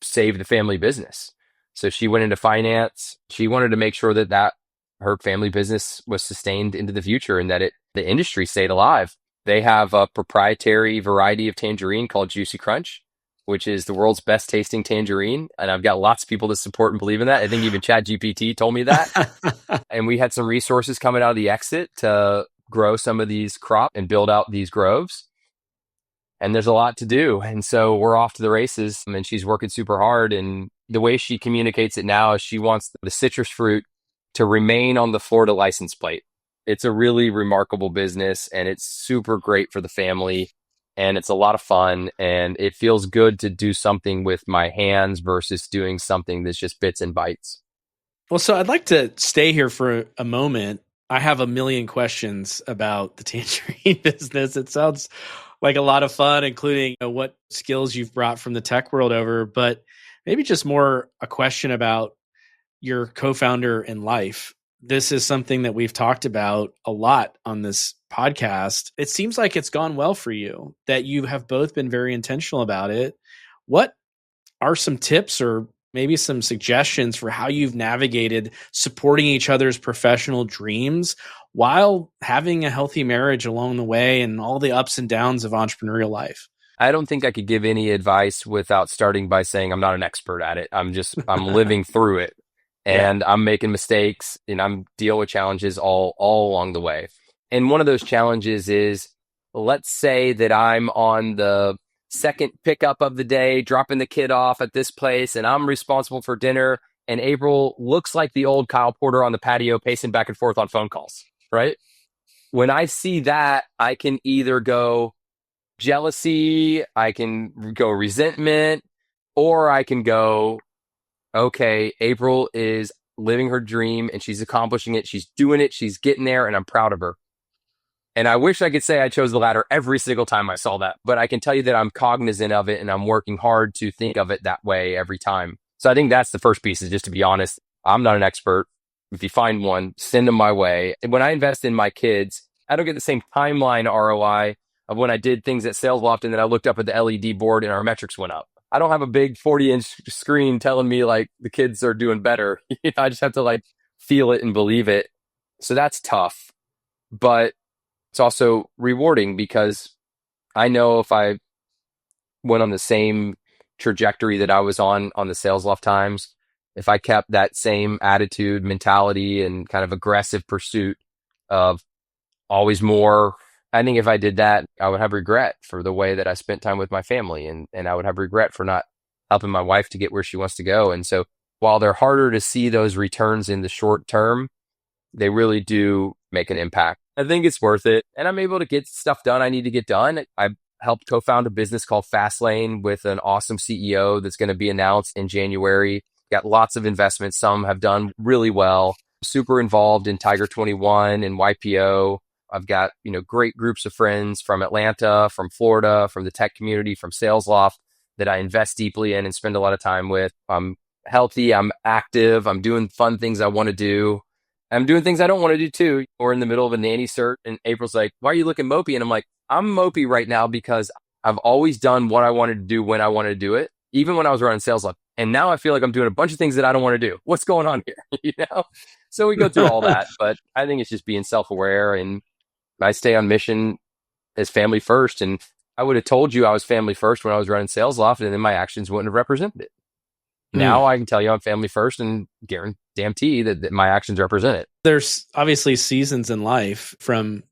A: save the family business. So she went into finance. She wanted to make sure that her family business was sustained into the future and that the industry stayed alive. They have a proprietary variety of tangerine called Juicy Crunch, which is the world's best tasting tangerine. And I've got lots of people that support and believe in that. I think even ChatGPT told me that. And we had some resources coming out of the exit to grow some of these crops and build out these groves. And there's a lot to do. And so we're off to the races and she's working super hard. And the way she communicates it now is she wants the citrus fruit to remain on the Florida license plate. It's a really remarkable business and it's super great for the family and it's a lot of fun and it feels good to do something with my hands versus doing something that's just bits and bytes.
B: Well, so I'd like to stay here for a moment. I have a million questions about the tangerine business. It sounds like a lot of fun, including what skills you've brought from the tech world over, but maybe just more a question about your co-founder in life. This is something that we've talked about a lot on this podcast, it seems like it's gone well for you, that you have both been very intentional about it. What are some tips or maybe some suggestions for how you've navigated supporting each other's professional dreams while having a healthy marriage along the way and all the ups and downs of entrepreneurial life?
A: I don't think I could give any advice without starting by saying I'm not an expert at it. I'm living through it,
B: Yeah.
A: and I'm making mistakes, and I'm dealing with challenges all along the way. And one of those challenges is, let's say that I'm on the second pickup of the day, dropping the kid off at this place, and I'm responsible for dinner. And April looks like the old Kyle Porter on the patio, pacing back and forth on phone calls, right? When I see that, I can either go jealousy, I can go resentment, or I can go, okay, April is living her dream and she's accomplishing it. She's doing it. She's getting there, and I'm proud of her. And I wish I could say I chose the latter every single time I saw that, but I can tell you that I'm cognizant of it and I'm working hard to think of it that way every time. So I think that's the first piece, is just to be honest. I'm not an expert. If you find one, send them my way. And when I invest in my kids, I don't get the same timeline ROI of when I did things at SalesLoft and then I looked up at the LED board and our metrics went up. I don't have a big 40-inch screen telling me like the kids are doing better. I just have to like feel it and believe it. So that's tough. But it's also rewarding because I know if I went on the same trajectory that I was on the SalesLoft times, if I kept that same attitude, mentality, and kind of aggressive pursuit of always more, I think if I did that, I would have regret for the way that I spent time with my family, and I would have regret for not helping my wife to get where she wants to go. And so while they're harder to see those returns in the short term, they really do make an impact. I think it's worth it. And I'm able to get stuff done I need to get done. I helped co-found a business called Fastlane with an awesome CEO that's going to be announced in January. Got lots of investments. Some have done really well. Super involved in Tiger 21 and YPO. I've got, great groups of friends from Atlanta, from Florida, from the tech community, from SalesLoft that I invest deeply in and spend a lot of time with. I'm healthy. I'm active. I'm doing fun things I want to do. I'm doing things I don't want to do too. We're in the middle of a nanny cert and April's like, why are you looking mopey? And I'm like, I'm mopey right now because I've always done what I wanted to do when I wanted to do it, even when I was running SalesLoft. And now I feel like I'm doing a bunch of things that I don't want to do. What's going on here? So we go through all that, but I think it's just being self-aware, and I stay on mission as family first. And I would have told you I was family first when I was running SalesLoft, and then my actions wouldn't have represented it. Now I can tell you I'm family first and guarantee that my actions represent it.
B: There's obviously seasons in life, from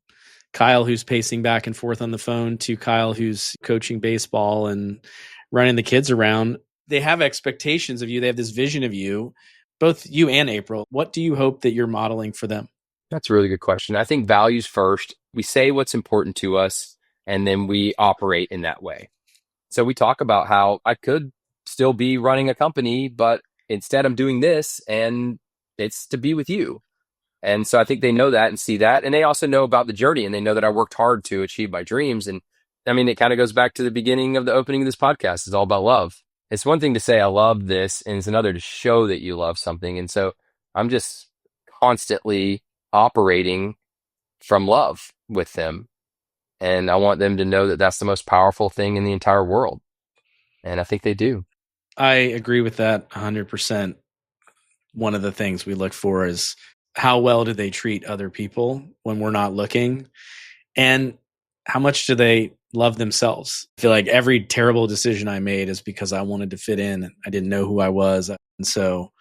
B: Kyle who's pacing back and forth on the phone to Kyle who's coaching baseball and running the kids around. They have expectations of you. They have this vision of you, both you and April. What do you hope that you're modeling for them?
A: That's a really good question. I think values first. We say what's important to us, and then we operate in that way. So we talk about how I could still be running a company, but instead I'm doing this, and it's to be with you. And so I think they know that and see that. And they also know about the journey, and they know that I worked hard to achieve my dreams. And I mean, it kind of goes back to the beginning of the opening of this podcast. It's all about love. It's one thing to say, I love this, and it's another to show that you love something. And so I'm just constantly operating from love with them. And I want them to know that that's the most powerful thing in the entire world. And I think they do.
B: I agree with that 100%. One of the things we look for is how well do they treat other people when we're not looking, and how much do they love themselves. I feel like every terrible decision I made is because I wanted to fit in. I didn't know who I was. And so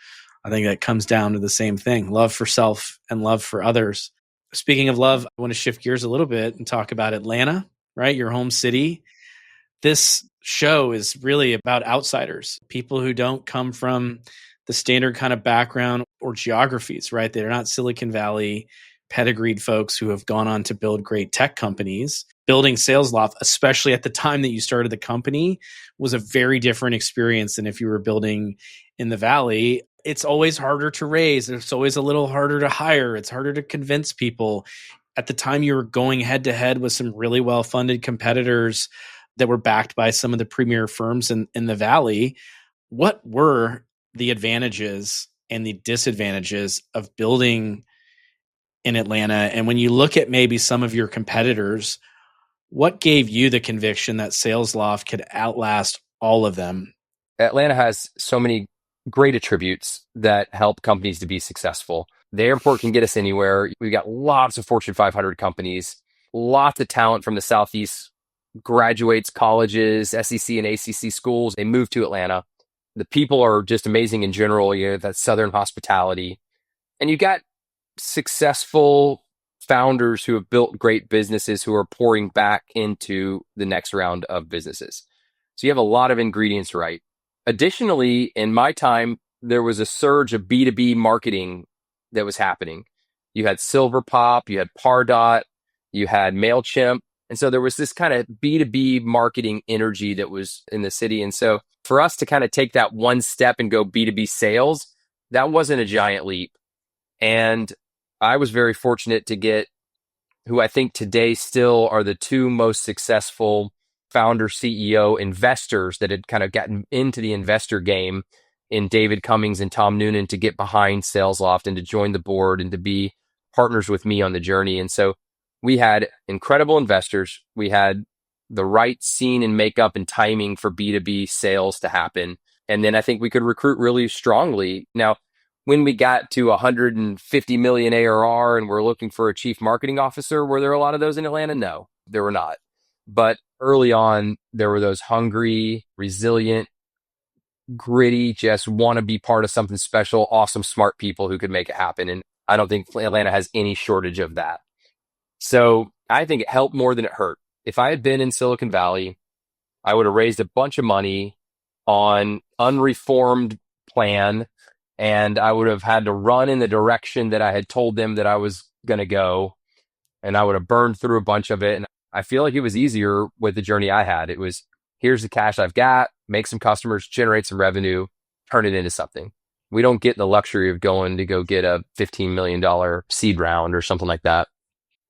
B: I think that comes down to the same thing: love for self and love for others. Speaking of love, I want to shift gears a little bit and talk about Atlanta, right? Your home city. This show is really about outsiders, people who don't come from the standard kind of background or geographies, right? They're not Silicon Valley pedigreed folks who have gone on to build great tech companies. Building SalesLoft, especially at the time that you started the company, was a very different experience than if you were building in the Valley. It's always harder to raise. It's always a little harder to hire. It's harder to convince people. At the time, you were going head to head with some really well-funded competitors that were backed by some of the premier firms in the Valley. What were the advantages and the disadvantages of building in Atlanta. And when you look at maybe some of your competitors, what gave you the conviction that SalesLoft could outlast all of them?
A: Atlanta has so many great attributes that help companies to be successful. The airport can get us anywhere. We've got lots of Fortune 500 companies, lots of talent from the Southeast, graduates, colleges, SEC and ACC schools. They move to Atlanta. The people are just amazing in general. That Southern hospitality. And you got successful founders who have built great businesses who are pouring back into the next round of businesses. So you have a lot of ingredients right. Additionally, in my time, there was a surge of B2B marketing that was happening. You had Silverpop, you had Pardot, you had MailChimp. And so there was this kind of B2B marketing energy that was in the city. And so for us to kind of take that one step and go B2B sales, that wasn't a giant leap. And I was very fortunate to get who I think today still are the two most successful founder, CEO, investors that had kind of gotten into the investor game in David Cummings and Tom Noonan to get behind SalesLoft and to join the board and to be partners with me on the journey. And so we had incredible investors. We had the right scene and makeup and timing for B2B sales to happen. And then I think we could recruit really strongly. Now, when we got to 150 million ARR and we're looking for a chief marketing officer, were there a lot of those in Atlanta? No, there were not. But early on, there were those hungry, resilient, gritty, just want to be part of something special, awesome, smart people who could make it happen. And I don't think Atlanta has any shortage of that. So I think it helped more than it hurt. If I had been in Silicon Valley, I would have raised a bunch of money on unreformed plan, and I would have had to run in the direction that I had told them that I was going to go, and I would have burned through a bunch of it. And I feel like it was easier with the journey I had. It was, here's the cash I've got, make some customers, generate some revenue, turn it into something. We don't get the luxury of going to go get a $15 million seed round or something like that.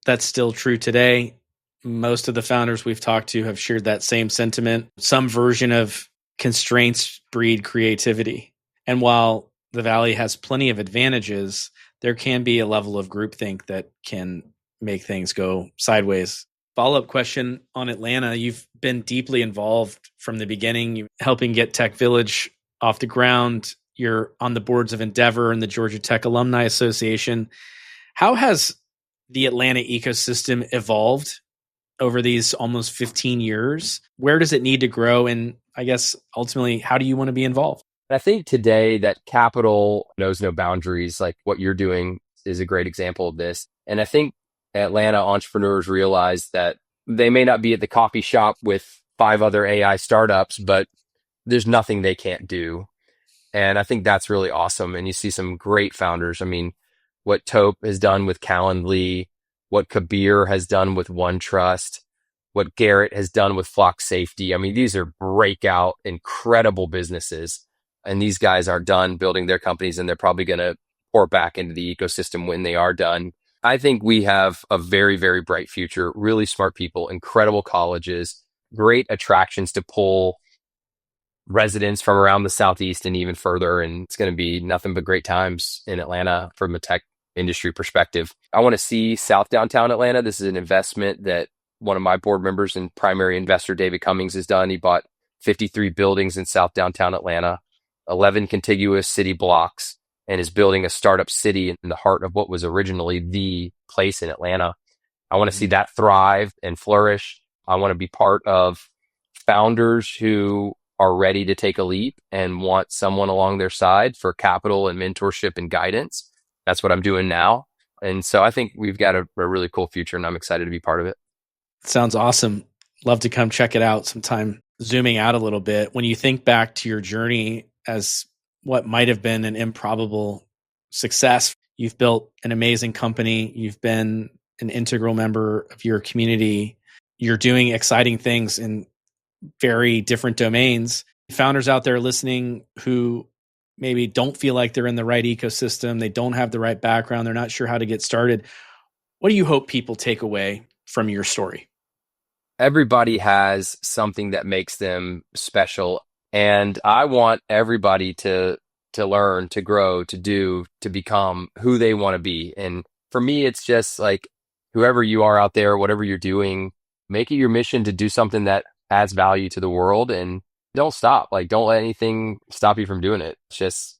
B: That's still true today. Most of the founders we've talked to have shared that same sentiment. Some version of constraints breed creativity. And while the Valley has plenty of advantages, there can be a level of groupthink that can make things go sideways. Follow-up question on Atlanta. You've been deeply involved from the beginning, helping get Tech Village off the ground. You're on the boards of Endeavor and the Georgia Tech Alumni Association. How has the Atlanta ecosystem evolved over these almost 15 years? Where does it need to grow? And I guess ultimately, how do you want to be involved?
A: I think today that capital knows no boundaries. Like what you're doing is a great example of this. And I think Atlanta entrepreneurs realize that they may not be at the coffee shop with 5 other AI startups, but there's nothing they can't do. And I think that's really awesome. And you see some great founders. I mean, what Tope has done with Calendly, what Kabir has done with OneTrust, what Garrett has done with Flock Safety. I mean, these are breakout, incredible businesses. And these guys are done building their companies, and they're probably going to pour back into the ecosystem when they are done. I think we have a very, very bright future, really smart people, incredible colleges, great attractions to pull residents from around the Southeast and even further. And it's going to be nothing but great times in Atlanta from a tech industry perspective. I want to see South Downtown Atlanta. This is an investment that one of my board members and primary investor, David Cummings, has done. He bought 53 buildings in South Downtown Atlanta, 11 contiguous city blocks, and is building a startup city in the heart of what was originally the place in Atlanta. I want to see that thrive and flourish. I want to be part of founders who are ready to take a leap and want someone along their side for capital and mentorship and guidance. That's what I'm doing now. And so I think we've got a really cool future, and I'm excited to be part of it.
B: Sounds awesome. Love to come check it out sometime. Zooming out a little bit, when you think back to your journey as what might have been an improbable success, you've built an amazing company. You've been an integral member of your community. You're doing exciting things in very different domains. Founders out there listening who maybe don't feel like they're in the right ecosystem, they don't have the right background, they're not sure how to get started. What do you hope people take away from your story?
A: Everybody has something that makes them special. And I want everybody to learn, to grow, to do, to become who they want to be. And For me, it's just like whoever you are out there, whatever you're doing, make it your mission to do something that adds value to the world and don't stop. Like, don't let anything stop you from doing it. It's just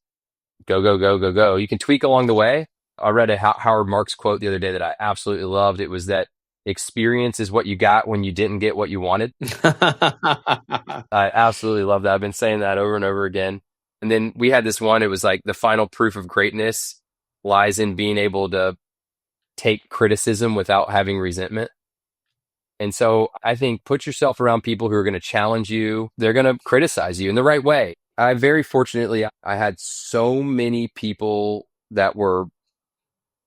A: go, go, go, go, go. You can tweak along the way. I read a Howard Marks quote the other day that I absolutely loved. It was that experience is what you got when you didn't get what you wanted. I absolutely love that. I've been saying that over and over again. And then we had this one, it was like the final proof of greatness lies in being able to take criticism without having resentment. And so I think put yourself around people who are going to challenge you. They're going to criticize you in the right way. I very fortunately, I had so many people that were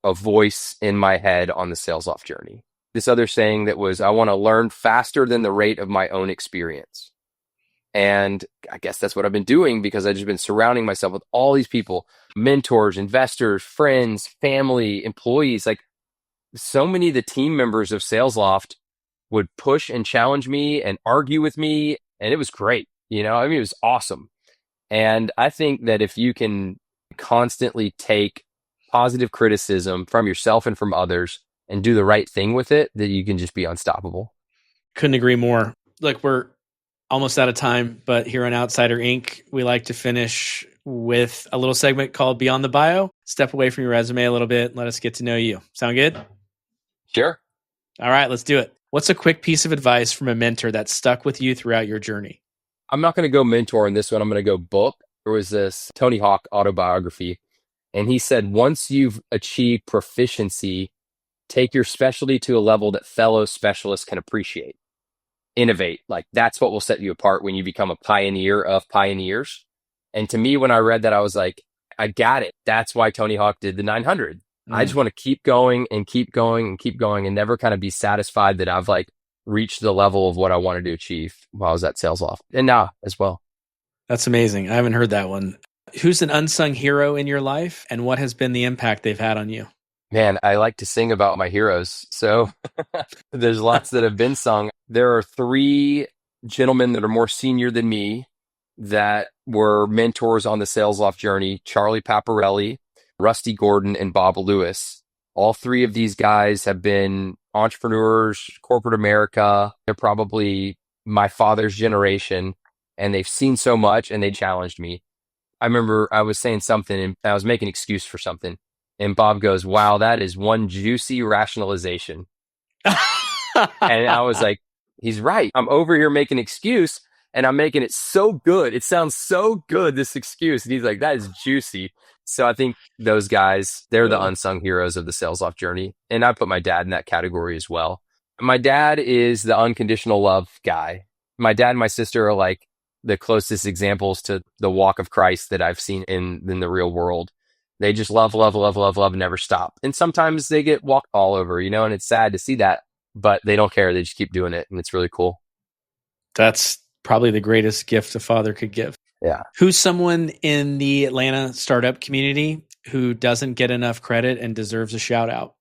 A: a voice in my head on the SalesLoft journey. This other saying that was, I want to learn faster than the rate of my own experience. And I guess that's what I've been doing because I've just been surrounding myself with all these people, mentors, investors, friends, family, employees. Like so many of the team members of SalesLoft would push and challenge me and argue with me. And it was great. You know, I mean, it was awesome. And I think that if you can constantly take positive criticism from yourself and from others and do the right thing with it, that you can just be unstoppable.
B: Couldn't agree more. Look, we're almost out of time, but here on Outsider Inc., we like to finish with a little segment called Beyond the Bio. Step away from your resume a little bit. Let us get to know you. Sound good?
A: Sure.
B: All right, let's do it. What's a quick piece of advice from a mentor that stuck with you throughout your journey?
A: I'm not going to go mentor in this one. I'm going to go book. There was this Tony Hawk autobiography, and he said, once you've achieved proficiency, take your specialty to a level that fellow specialists can appreciate. Innovate. Like that's what will set you apart when you become a pioneer of pioneers. And to me, when I read that, I was like, I got it. That's why Tony Hawk did the 900. I just want to keep going and keep going and keep going and never kind of be satisfied that I've like reached the level of what I wanted to achieve while I was at SalesLoft and now as well.
B: That's amazing. I haven't heard that one. Who's an unsung hero in your life and what has been the impact they've had on you?
A: Man, I like to sing about my heroes. So there's lots that have been sung. There are 3 gentlemen that are more senior than me that were mentors on the SalesLoft journey, Charlie Paparelli, Rusty Gordon, and Bob Lewis. All 3 of these guys have been entrepreneurs, corporate America. They're probably my father's generation, and they've seen so much, and they challenged me. I remember I was saying something, and I was making an excuse for something. And Bob goes, wow, that is one juicy rationalization. And I was like, he's right. I'm over here making an excuse, and I'm making it so good. It sounds so good, this excuse. And he's like, that is juicy. So I think those guys, they're the unsung heroes of the SalesLoft journey. And I put my dad in that category as well. My dad is the unconditional love guy. My dad and my sister are like the closest examples to the walk of Christ that I've seen in the real world. They just love, love, love, love, love, and never stop. And sometimes they get walked all over, you know, and it's sad to see that, but they don't care. They just keep doing it. And it's really cool.
B: That's probably the greatest gift a father could give.
A: Yeah.
B: Who's someone in the Atlanta startup community who doesn't get enough credit and deserves a shout out?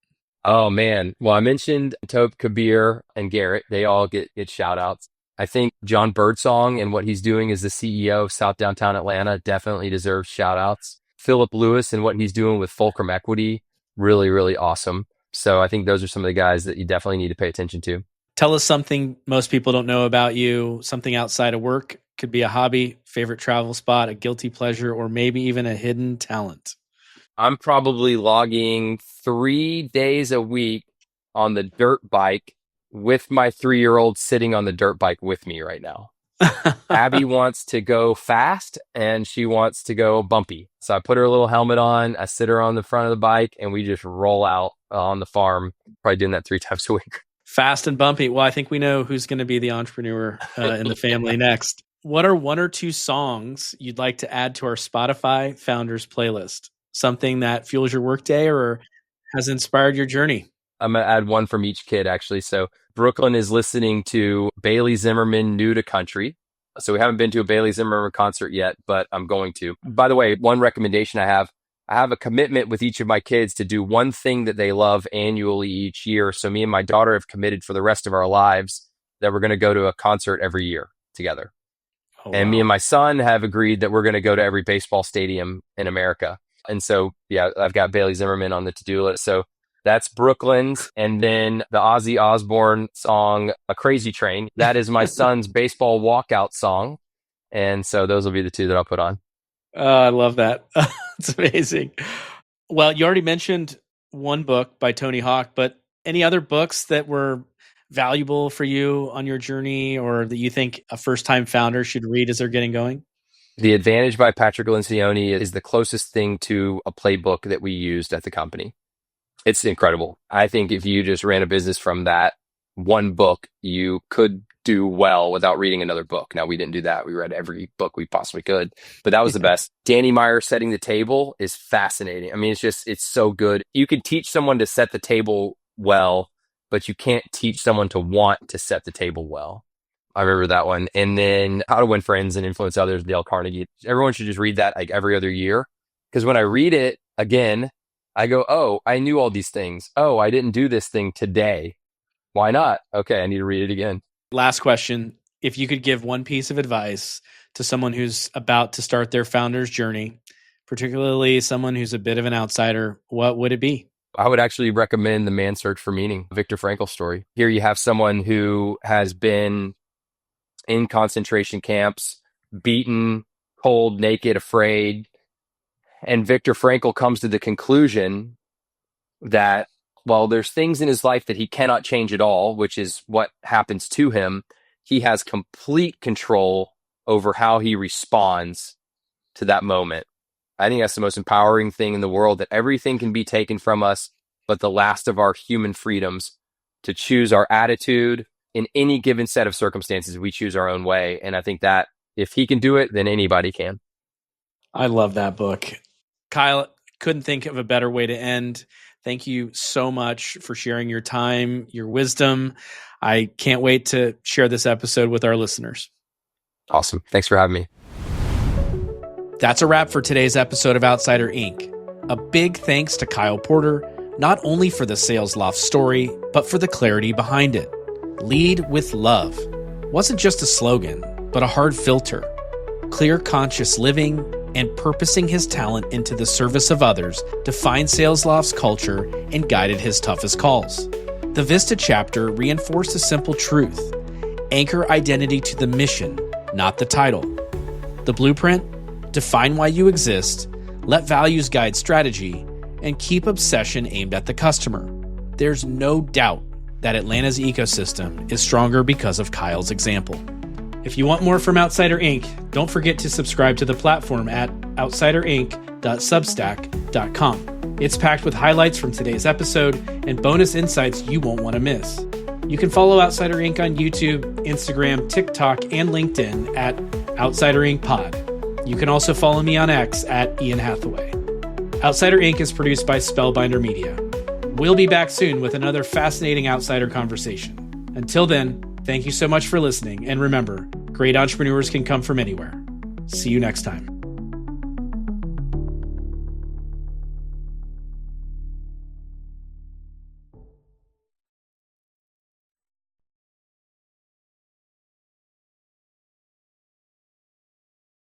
A: Oh, man. Well, I mentioned Tope, Kabir, and Garrett. They all get shout outs. I think John Birdsong and what he's doing as the CEO of South Downtown Atlanta definitely deserves shout outs. Philip Lewis and what he's doing with Fulcrum Equity, really, really awesome. So I think those are some of the guys that you definitely need to pay attention to.
B: Tell us something most people don't know about you, something outside of work. Could be a hobby, favorite travel spot, a guilty pleasure, or maybe even a hidden talent.
A: I'm probably logging 3 days a week on the dirt bike with my 3-year-old sitting on the dirt bike with me right now. Abby wants to go fast and she wants to go bumpy. So I put her a little helmet on, I sit her on the front of the bike, and we just roll out on the farm, probably doing that 3 times a week.
B: Fast and bumpy. Well, I think we know who's going to be the entrepreneur in the family next. What are 1 or 2 songs you'd like to add to our Spotify Founders playlist? Something that fuels your workday or has inspired your journey?
A: I'm going to add one from each kid, actually. So Brooklyn is listening to Bailey Zimmerman, New to Country. So we haven't been to a Bailey Zimmerman concert yet, but I'm going to. By the way, one recommendation I have a commitment with each of my kids to do one thing that they love annually each year. So me and my daughter have committed for the rest of our lives that we're going to go to a concert every year together. Oh, and wow. Me and my son have agreed that we're going to go to every baseball stadium in America. And so, yeah, I've got Bailey Zimmerman on the to-do list. So That's Brooklyn's. And then the Ozzy Osbourne song, A Crazy Train. That is my son's baseball walkout song. And so those will be the two that I'll put on.
B: I love that. It's amazing. Well, you already mentioned one book by Tony Hawk, but any other books that were valuable for you on your journey or that you think a first-time founder should read as they're getting going?
A: The Advantage by Patrick Lencioni is the closest thing to a playbook that we used at the company. It's incredible. I think if you just ran a business from that one book, you could do well without reading another book. Now, we didn't do that. We read every book we possibly could, but that was the best. Danny Meyer Setting the Table is fascinating. I mean, it's so good. You can teach someone to set the table well, but you can't teach someone to want to set the table well. I remember that one. And then How to Win Friends and Influence Others, Dale Carnegie. Everyone should just read that like every other year. Because when I read it again, I go, oh, I knew all these things. Oh, I didn't do this thing today. Why not? Okay, I need to read it again.
B: Last question. If you could give one piece of advice to someone who's about to start their founder's journey, particularly someone who's a bit of an outsider, what would it be?
A: I would actually recommend The Man's Search for Meaning, Viktor Frankl's story. Here you have someone who has been in concentration camps, beaten, cold, naked, afraid. And Viktor Frankl comes to the conclusion that while there's things in his life that he cannot change at all, which is what happens to him, he has complete control over how he responds to that moment. I think that's the most empowering thing in the world, that everything can be taken from us, but the last of our human freedoms to choose our attitude in any given set of circumstances. We choose our own way. And I think that if he can do it, then anybody can.
B: I love that book. Kyle, couldn't think of a better way to end. Thank you so much for sharing your time, your wisdom. I can't wait to share this episode with our listeners.
A: Awesome. Thanks for having me.
B: That's a wrap for today's episode of Outsider Inc. A big thanks to Kyle Porter, not only for the SalesLoft story, but for the clarity behind it. Lead with love wasn't just a slogan, but a hard filter. Clear, conscious living and purposing his talent into the service of others defined SalesLoft's culture and guided his toughest calls. The Vista chapter reinforced a simple truth: anchor identity to the mission, not the title. The blueprint: define why you exist, let values guide strategy, and keep obsession aimed at the customer. There's no doubt that Atlanta's ecosystem is stronger because of Kyle's example. If you want more from Outsider Inc., don't forget to subscribe to the platform at outsiderinc.substack.com. It's packed with highlights from today's episode and bonus insights you won't want to miss. You can follow Outsider Inc. on YouTube, Instagram, TikTok, and LinkedIn at Outsider Inc. Pod. You can also follow me on X at Ian Hathaway. Outsider Inc. is produced by Spellbinder Media. We'll be back soon with another fascinating outsider conversation. Until then, thank you so much for listening, and remember, great entrepreneurs can come from anywhere. See you next time.